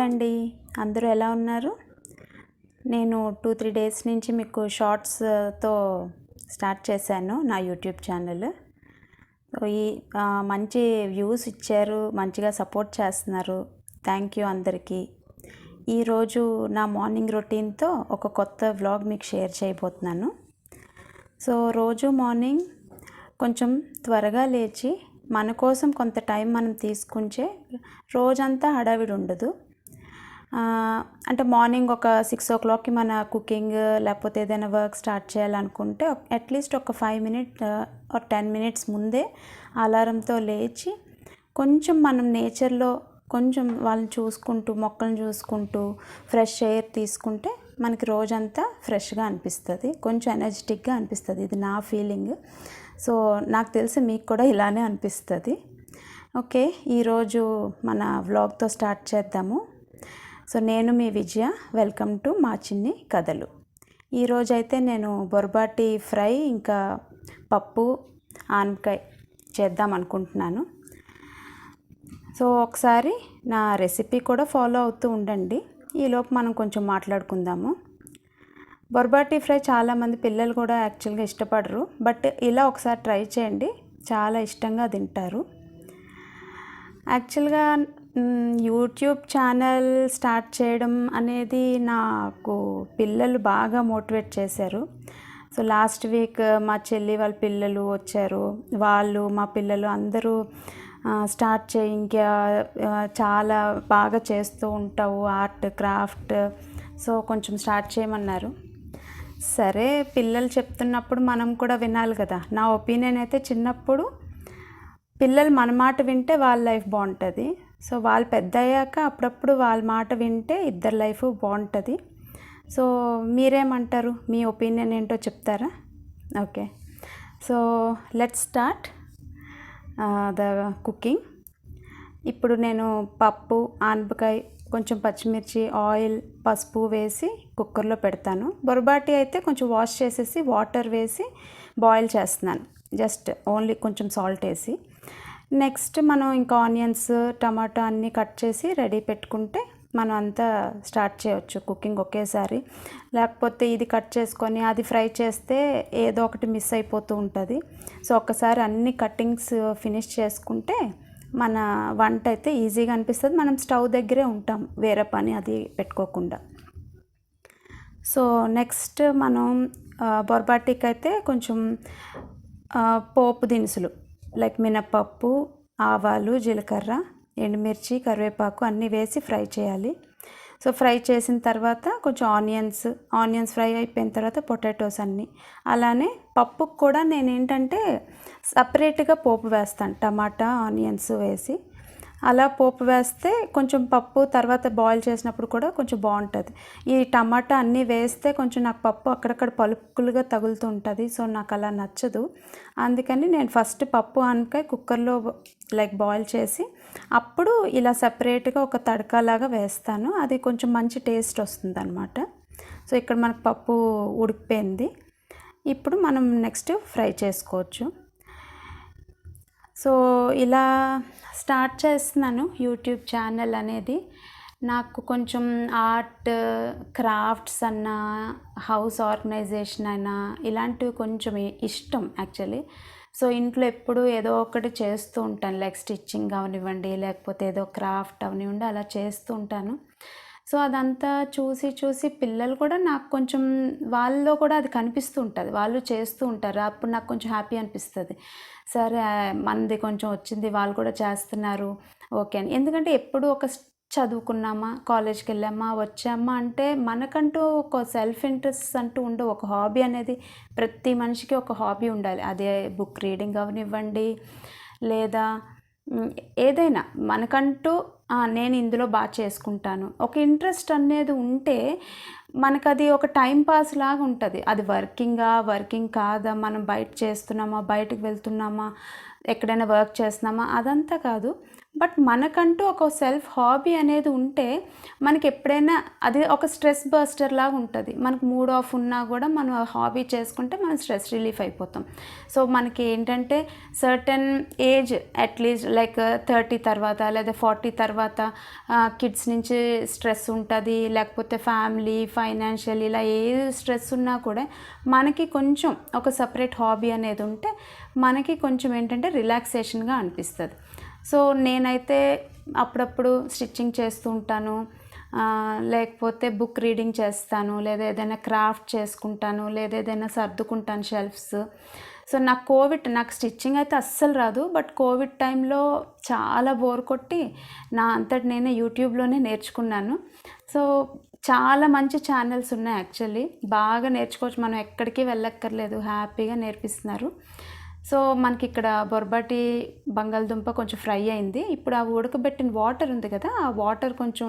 అండి, అందరూ ఎలా ఉన్నారు? నేను 2-3 డేస్ నుంచి మీకు షార్ట్స్తో స్టార్ట్ చేశాను నా యూట్యూబ్ ఛానల్. ఈ మంచి వ్యూస్ ఇచ్చారు, మంచిగా సపోర్ట్ చేస్తున్నారు. థ్యాంక్ యూ అందరికీ. ఈరోజు నా మార్నింగ్ రొటీన్తో ఒక కొత్త వ్లాగ్ మీకు షేర్ చేయబోతున్నాను. సో రోజు మార్నింగ్ కొంచెం త్వరగా లేచి మన కోసం కొంత టైం మనం తీసుకుంటే రోజంతా హడావిడి ఉండదు. అంటే మార్నింగ్ ఒక 6 o'clockకి మన కుకింగ్ లేకపోతే ఏదైనా వర్క్ స్టార్ట్ చేయాలనుకుంటే అట్లీస్ట్ ఒక 5 minutes or 10 minutes ముందే అలారంతో లేచి కొంచెం మనం నేచర్లో కొంచెం వాళ్ళని చూసుకుంటూ మొక్కలను చూసుకుంటూ ఫ్రెష్ ఎయిర్ తీసుకుంటే మనకి రోజంతా ఫ్రెష్గా అనిపిస్తుంది, కొంచెం ఎనర్జెటిక్గా అనిపిస్తుంది. ఇది నా ఫీలింగ్. సో నాకు తెలిసి మీకు కూడా ఇలానే అనిపిస్తుంది. ఓకే, ఈరోజు మన వ్లాగ్తో స్టార్ట్ చేద్దాము. సో నేను మీ విజయ, వెల్కమ్ టు మా చిన్ని కథలు. ఈరోజైతే నేను బొర్బాటి ఫ్రై ఇంకా పప్పు ఆనపకాయ చేద్దాం అనుకుంటున్నాను. సో ఒకసారి నా రెసిపీ కూడా ఫాలో అవుతూ ఉండండి. ఈలోపు మనం కొంచెం మాట్లాడుకుందాము. బొర్బాటి ఫ్రై చాలామంది పిల్లలు కూడా యాక్చువల్గా ఇష్టపడరు, బట్ ఇలా ఒకసారి ట్రై చేయండి, చాలా ఇష్టంగా తింటారు. యాక్చువల్గా యూట్యూబ్ ఛానల్ స్టార్ట్ చేయడం అనేది నాకు పిల్లలు బాగా మోటివేట్ చేశారు. సో లాస్ట్ వీక్ మా చెల్లి వాళ్ళ పిల్లలు వచ్చారు, వాళ్ళు మా పిల్లలు అందరూ స్టార్ట్ చేయి, ఇంకా చాలా బాగా చేస్తూ ఉంటావు ఆర్ట్ క్రాఫ్ట్, సో కొంచెం స్టార్ట్ చేయమన్నారు. సరే, పిల్లలు చెప్తున్నప్పుడు మనం కూడా వినాలి కదా. నా ఒపీనియన్ అయితే చిన్నప్పుడు పిల్లలు మన మాట వింటే వాళ్ళ లైఫ్ బాగుంటుంది. సో వాళ్ళు పెద్ద అయ్యాక అప్పుడప్పుడు వాళ్ళ మాట వింటే ఇద్దరు లైఫ్ బాగుంటుంది. సో మీరేమంటారు? మీ ఒపీనియన్ ఏంటో చెప్తారా? Okay, so let's start the cooking. ఇప్పుడు నేను పప్పు ఆనపకాయ కొంచెం పచ్చిమిర్చి ఆయిల్ పసుపు వేసి కుక్కర్లో పెడతాను. బొర్బాటి అయితే కొంచెం వాష్ చేసేసి వాటర్ వేసి బాయిల్ చేస్తున్నాను, జస్ట్ ఓన్లీ కొంచెం సాల్ట్ వేసి. నెక్స్ట్ మనం ఇంకా ఆనియన్స్ టమాటా అన్నీ కట్ చేసి రెడీ పెట్టుకుంటే మనం అంతా స్టార్ట్ చేయొచ్చు కుకింగ్ ఒకేసారి. లేకపోతే ఇది కట్ చేసుకొని అది ఫ్రై చేస్తే ఏదో ఒకటి మిస్ అయిపోతూ ఉంటుంది. సో ఒక్కసారి అన్ని కట్టింగ్స్ ఫినిష్ చేసుకుంటే మన వంట అయితే ఈజీగా అనిపిస్తుంది. మనం స్టవ్ దగ్గరే ఉంటాం, వేరే పని అది పెట్టుకోకుండా. సో నెక్స్ట్ మనం బొర్బాటికి అయితే కొంచెం పోపు దినుసులు లైక్ మినప్పప్పు, ఆవాలు, జీలకర్ర, ఎండుమిర్చి, కరివేపాకు అన్నీ వేసి ఫ్రై చేయాలి. సో ఫ్రై చేసిన తర్వాత కొంచెం ఆనియన్స్ ఫ్రై అయిపోయిన తర్వాత పొటాటోస్ అన్నీ. అలానే పప్పుకు కూడా నేను ఏంటంటే సపరేట్గా పోపు వేస్తాను, టమాటా ఆనియన్స్ వేసి. అలా పోపు వేస్తే కొంచెం పప్పు తర్వాత బాయిల్ చేసినప్పుడు కూడా కొంచెం బాగుంటుంది. ఈ టమాటా అన్నీ వేస్తే కొంచెం నాకు పప్పు అక్కడక్కడ పలుకులుగా తగులుతూ ఉంటుంది, సో నాకు అలా నచ్చదు. అందుకని నేను ఫస్ట్ పప్పు ఆనపకాయ కుక్కర్లో లైక్ బాయిల్ చేసి అప్పుడు ఇలా సపరేట్గా ఒక తడకాలాగా వేస్తాను. అది కొంచెం మంచి టేస్ట్ వస్తుంది అన్నమాట. సో ఇక్కడ మనకు పప్పు ఉడికిపోయింది, ఇప్పుడు మనం నెక్స్ట్ ఫ్రై చేసుకోవచ్చు. సో ఇలా స్టార్ట్ చేస్తున్నాను యూట్యూబ్ ఛానల్ అనేది. నాకు కొంచెం ఆర్ట్ క్రాఫ్ట్స్ అన్నా హౌస్ ఆర్గనైజేషన్ అయినా ఇలాంటివి కొంచెం ఇష్టం యాక్చువల్లీ. సో ఇంట్లో ఎప్పుడు ఏదో ఒకటి చేస్తూ ఉంటాను, లైక్ స్టిచ్చింగ్ అవనివ్వండి లేకపోతే ఏదో క్రాఫ్ట్ అవనివ్వండి, అలా చేస్తూ ఉంటాను. సో అదంతా చూసి పిల్లలు కూడా నాకు కొంచెం వాళ్ళలో కూడా అది కనిపిస్తూ ఉంటుంది, వాళ్ళు చేస్తూ ఉంటారు. అప్పుడు నాకు కొంచెం హ్యాపీ అనిపిస్తుంది. సరే మనది కొంచెం వచ్చింది, వాళ్ళు కూడా చేస్తున్నారు ఓకే అని. ఎందుకంటే ఎప్పుడు ఒక చదువుకున్నామా, కాలేజ్కి వెళ్ళామా, వచ్చామా అంటే మనకంటూ ఒక సెల్ఫ్ ఇంట్రెస్ట్ అంటూ ఉండవు. ఒక హాబీ అనేది ప్రతి మనిషికి ఒక హాబీ ఉండాలి. అదే బుక్ రీడింగ్ అవనివ్వండి లేదా ఏదైనా మనకంటూ నేను ఇందులో బాగా చేసుకుంటాను ఒక ఇంట్రెస్ట్ అనేది ఉంటే మనకు అది ఒక టైం పాస్ లాగా ఉంటుంది. అది వర్కింగ్ కాదా, మనం బయట చేస్తున్నామా, బయటకు వెళ్తున్నామా, ఎక్కడైనా వర్క్ చేస్తున్నామా, అదంతా కాదు. బట్ మనకంటూ ఒక సెల్ఫ్ హాబీ అనేది ఉంటే మనకి ఎప్పుడైనా అది ఒక స్ట్రెస్ బస్టర్ లాగా ఉంటుంది. మనకు మూడ్ ఆఫ్ ఉన్నా కూడా మనం హాబీ చేసుకుంటే మనం స్ట్రెస్ రిలీఫ్ అయిపోతాం. సో మనకి ఏంటంటే సర్టెన్ ఏజ్ అట్లీస్ట్ లైక్ 30 తర్వాత లేదా 40 తర్వాత కిడ్స్ నుంచి స్ట్రెస్ ఉంటుంది, లేకపోతే ఫ్యామిలీ ఫైనాన్షియల్ ఇలా ఏ స్ట్రెస్ ఉన్నా కూడా మనకి కొంచెం ఒక సపరేట్ హాబీ అనేది ఉంటే మనకి కొంచెం ఏంటంటే రిలాక్సేషన్గా అనిపిస్తుంది. సో నేనైతే అప్పుడప్పుడు స్టిచ్చింగ్ చేస్తూ ఉంటాను, లేకపోతే బుక్ రీడింగ్ చేస్తాను, లేదా ఏదైనా క్రాఫ్ట్ చేసుకుంటాను, లేదా ఏదైనా సర్దుకుంటాను షెల్ఫ్స్. సో నాకు స్టిచ్చింగ్ అయితే అస్సలు రాదు. బట్ కోవిడ్ టైంలో చాలా బోర్ కొట్టి నా అంతటి నేనే యూట్యూబ్లోనే నేర్చుకున్నాను. సో చాలా మంచి ఛానల్స్ ఉన్నాయి యాక్చువల్లీ, బాగా నేర్చుకోవచ్చు, మనం ఎక్కడికి వెళ్ళక్కర్లేదు, హ్యాపీగా నేర్పిస్తున్నారు. సో మనకి ఇక్కడ బొర్బాటి బంగాళదుంప కొంచెం ఫ్రై అయింది. ఇప్పుడు ఆ ఉడకబెట్టిన వాటర్ ఉంది కదా, ఆ వాటర్ కొంచెం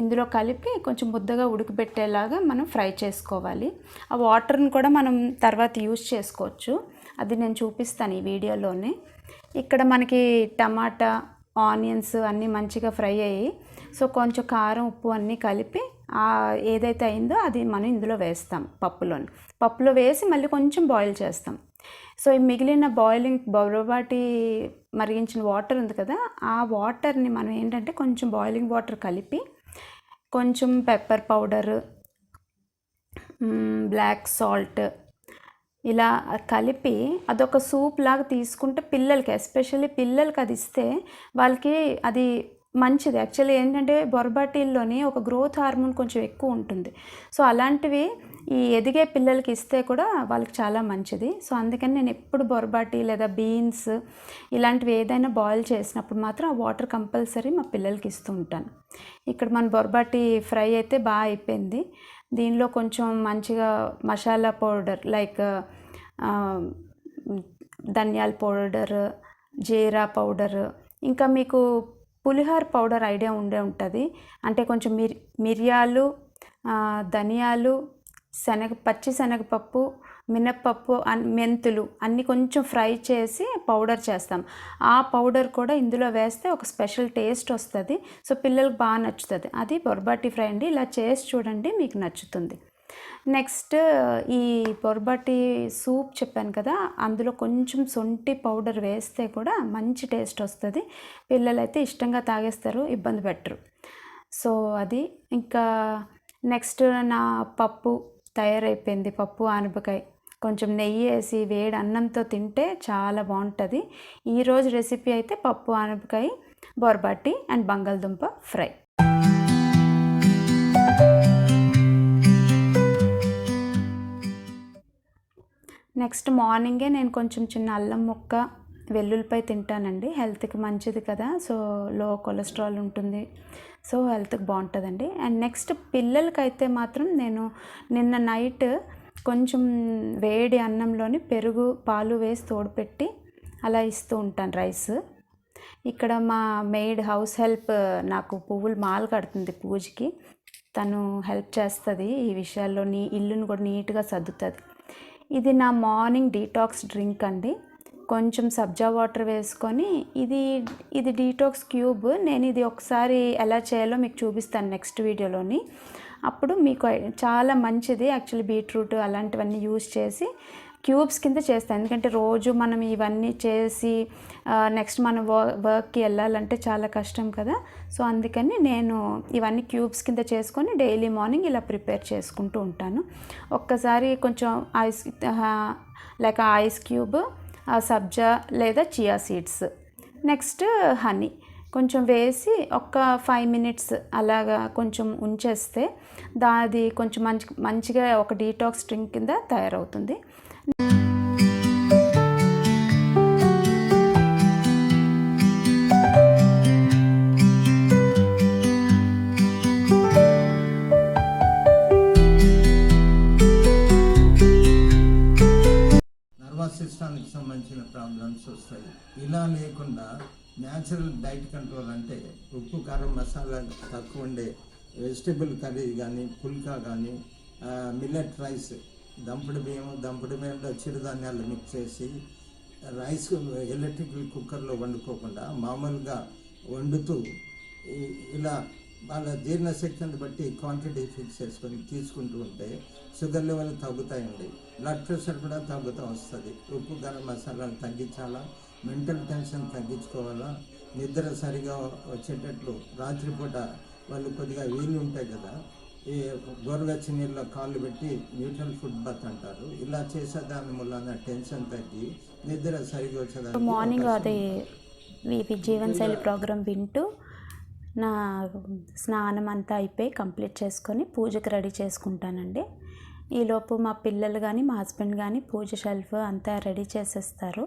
ఇందులో కలిపి కొంచెం ముద్దగా ఉడకబెట్టేలాగా మనం ఫ్రై చేసుకోవాలి. ఆ వాటర్ని కూడా మనం తర్వాత యూజ్ చేసుకోవచ్చు, అది నేను చూపిస్తాను ఈ వీడియోలోనే. ఇక్కడ మనకి టమాటా ఆనియన్స్ అన్నీ మంచిగా ఫ్రై అయ్యి, సో కొంచెం కారం ఉప్పు అన్నీ కలిపి ఏదైతే అయిందో అది మనం ఇందులో వేస్తాం, పప్పులో వేసి మళ్ళీ కొంచెం బాయిల్ చేస్తాం. సో ఈ మిగిలిన బొర్బాటి మరిగించిన వాటర్ ఉంది కదా, ఆ వాటర్ని మనం ఏంటంటే కొంచెం బాయిలింగ్ వాటర్ కలిపి కొంచెం పెప్పర్ పౌడర్, బ్లాక్ సాల్ట్ ఇలా కలిపి అదొక సూప్ లాగా తీసుకుంటే పిల్లలకి, ఎస్పెషల్లీ పిల్లలకి అది ఇస్తే వాళ్ళకి అది మంచిది. యాక్చువల్లీ ఏంటంటే బొర్బాటీల్లోని ఒక గ్రోత్ హార్మోన్ కొంచెం ఎక్కువ ఉంటుంది. సో అలాంటివి ఈ ఎదిగే పిల్లలకి ఇస్తే కూడా వాళ్ళకి చాలా మంచిది. సో అందుకని నేను ఎప్పుడు బొర్బాటి లేదా బీన్స్ ఇలాంటివి ఏదైనా బాయిల్ చేసినప్పుడు మాత్రం ఆ వాటర్ కంపల్సరీ మా పిల్లలకి ఇస్తూ ఉంటాను. ఇక్కడ మన బొర్బాటి ఫ్రై అయితే బాగా అయిపోయింది. దీనిలో కొంచెం మంచిగా మసాలా పౌడర్ లైక్ ధనియాల పౌడర్, జీరా పౌడర్, ఇంకా మీకు పులిహోర పౌడర్ ఐడియా ఉంటుంది. అంటే కొంచెం మిరియాలు, ధనియాలు, పచ్చి శనగపప్పు, మినప్పప్పు, మెంతులు అన్నీ కొంచెం ఫ్రై చేసి పౌడర్ చేస్తాం. ఆ పౌడర్ కూడా ఇందులో వేస్తే ఒక స్పెషల్ టేస్ట్ వస్తుంది. సో పిల్లలకు బాగా నచ్చుతుంది. అది బొర్బాటి ఫ్రై అండి, ఇలా చేసి చూడండి, మీకు నచ్చుతుంది. నెక్స్ట్ ఈ బొర్బాటి సూప్ చెప్పాను కదా, అందులో కొంచెం శొంఠి పౌడర్ వేస్తే కూడా మంచి టేస్ట్ వస్తుంది. పిల్లలైతే ఇష్టంగా తాగేస్తారు, ఇబ్బంది పెట్టరు. సో అది ఇంకా నెక్స్ట్ నా పప్పు తయారైపోయింది. పప్పు ఆనపకాయ కొంచెం నెయ్యి వేసి వేడి అన్నంతో తింటే చాలా బాగుంటుంది. ఈరోజు రెసిపీ అయితే పప్పు ఆనపకాయ, బొర్బాటి అండ్ బంగాళదుంప ఫ్రై. నెక్స్ట్ మార్నింగే నేను కొంచెం చిన్న అల్లం ముక్క, వెల్లుల్లిపాయ తింటానండి, హెల్త్కి మంచిది కదా. సో లో కొలెస్ట్రాల్ ఉంటుంది, సో హెల్త్కి బాగుంటుందండి. అండ్ నెక్స్ట్ పిల్లలకైతే మాత్రం నేను నిన్న నైట్ కొంచెం వేడి అన్నంలోని పెరుగు పాలు వేసి తోడుపెట్టి అలా ఇస్తూ ఉంటాను రైస్. ఇక్కడ మా మెయిడ్ హౌస్ హెల్ప్ నాకు పువ్వులు మాల కడుతుంది పూజకి, తను హెల్ప్ చేస్తుంది ఈ విషయాల్లో, ఇల్లును కూడా నీట్గా సర్దుతుంది. ఇది నా మార్నింగ్ డీటాక్స్ డ్రింక్ అండి. కొంచెం సబ్జా వాటర్ వేసుకొని ఇది డీటాక్స్ క్యూబ్. నేను ఇది ఒకసారి ఎలా చేయాలో మీకు చూపిస్తాను నెక్స్ట్ వీడియోలోని. అప్పుడు మీకు చాలా మంచిది. యాక్చువల్లీ బీట్రూట్ అలాంటివన్నీ యూజ్ చేసి క్యూబ్స్ కింద చేస్తాను, ఎందుకంటే రోజు మనం ఇవన్నీ చేసి నెక్స్ట్ మనం వర్క్కి వెళ్ళాలంటే చాలా కష్టం కదా. సో అందుకని నేను ఇవన్నీ క్యూబ్స్ కింద చేసుకొని డైలీ మార్నింగ్ ఇలా ప్రిపేర్ చేసుకుంటూ ఉంటాను. ఒక్కసారి కొంచెం ఐస్ క్యూబ్, సబ్జా లేదా చియా సీడ్స్, నెక్స్ట్ హనీ కొంచెం వేసి ఒక 5 minutes అలాగా కొంచెం ఉంచేస్తే అది కొంచెం మంచిగా ఒక డీటాక్స్ డ్రింక్ కింద తయారవుతుంది. నర్వస్ సిస్టానికి సంబంధించిన ప్రాబ్లమ్స్ వస్తాయి. ఇలా లేకుండా న్యాచురల్ డైట్ కంట్రోల్ అంటే ఉప్పు కారం మసాలా తక్కువ ఉండే వెజిటబుల్ కర్రీ కానీ, పుల్కా కానీ, మిల్లెట్ రైస్, దంపుడు బియ్యంలో చిరుధాన్యాలు మిక్స్ చేసి రైస్ ఎలక్ట్రికల్ కుక్కర్లో వండుకోకుండా మామూలుగా వండుతూ ఇలా వాళ్ళ జీర్ణశక్తిని బట్టి క్వాంటిటీ ఫిక్స్ చేసుకొని తీసుకుంటూ ఉంటే షుగర్ లెవెల్ తగ్గుతాయండి. బ్లడ్ ప్రెషర్ కూడా తగ్గుతూ వస్తుంది. ఉప్పు కారం మసాలాలు తగ్గించాలా, మెంటల్ టెన్షన్ తగ్గించుకోవాలా, నిద్ర సరిగా వచ్చేటట్లు రాత్రిపూట వాళ్ళు కొద్దిగా వీళ్ళు ఉంటాయి కదా, ఈ గోరువెచ్చని నీళ్ళలో కాళ్ళు పెట్టి న్యూట్రల్ ఫుడ్ బాత్ అంటారు. ఇలా చేసేదాని వల్ల టెన్షన్ తగ్గి నిద్ర సరిగా వచ్చేదానికి మార్నింగ్ అవకాశం అది జీవనశైలి ప్రోగ్రాం వింటూ నా స్నానం అంతా అయిపోయి కంప్లీట్ చేసుకొని పూజకి రెడీ చేసుకుంటానండి. ఈలోపు మా పిల్లలు కానీ మా హస్బెండ్ కానీ పూజ షెల్ఫ్ అంతా రెడీ చేసేస్తారు.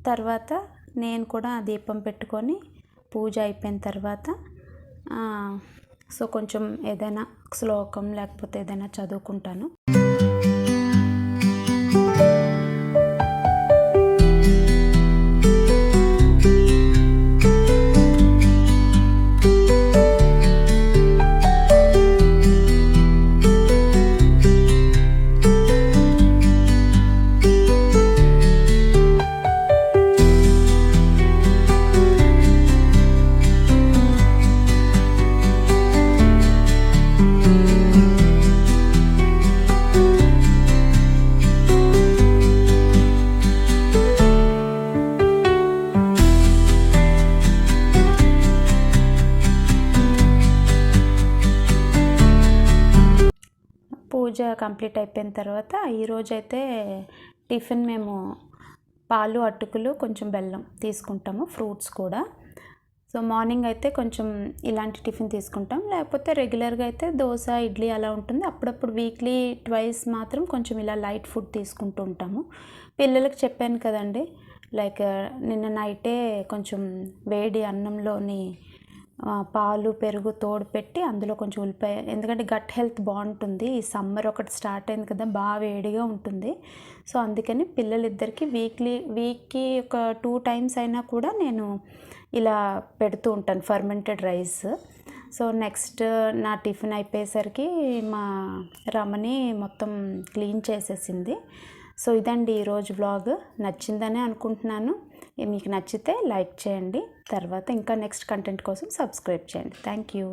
తర్వాత నేను కూడా దీపం పెట్టుకొని పూజ అయిపోయిన తర్వాత సో కొంచెం ఏదైనా శ్లోకం లేకపోతే ఏదైనా చదువుకుంటాను. పూజ కంప్లీట్ అయిపోయిన తర్వాత ఈరోజైతే టిఫిన్ మేము పాలు, అటుకులు, కొంచెం బెల్లం తీసుకుంటాము, ఫ్రూట్స్ కూడా. సో మార్నింగ్ అయితే కొంచెం ఇలాంటి టిఫిన్ తీసుకుంటాం, లేకపోతే రెగ్యులర్గా అయితే దోశ, ఇడ్లీ అలా ఉంటుంది. అప్పుడప్పుడు వీక్లీ ట్వైస్ మాత్రం కొంచెం ఇలా లైట్ ఫుడ్ తీసుకుంటూ ఉంటాము. పిల్లలకు చెప్పాను కదండి, లైక్ నిన్న నైటే కొంచెం వేడి అన్నంలోని పాలు, పెరుగు తోడు పెట్టి అందులో కొంచెం ఉల్లిపాయ, ఎందుకంటే గట్ హెల్త్ బాగుంటుంది. ఈ సమ్మర్ ఒకటి స్టార్ట్ అయింది కదా, బాగా వేడిగా ఉంటుంది. సో అందుకని పిల్లలిద్దరికి వీక్కి ఒక 2 times అయినా కూడా నేను ఇలా పెడుతూ ఉంటాను ఫర్మెంటెడ్ రైస్. సో నెక్స్ట్ నా టిఫిన్ అయిపోయేసరికి మా రమణి మొత్తం క్లీన్ చేసేసింది. సో ఇదండి ఈరోజు వ్లాగ్. నచ్చిందనే అనుకుంటున్నాను. మీకు నచ్చితే లైక్ చేయండి, తర్వాత ఇంకా నెక్స్ట్ కంటెంట్ కోసం సబ్స్క్రైబ్ చేయండి. Thank you.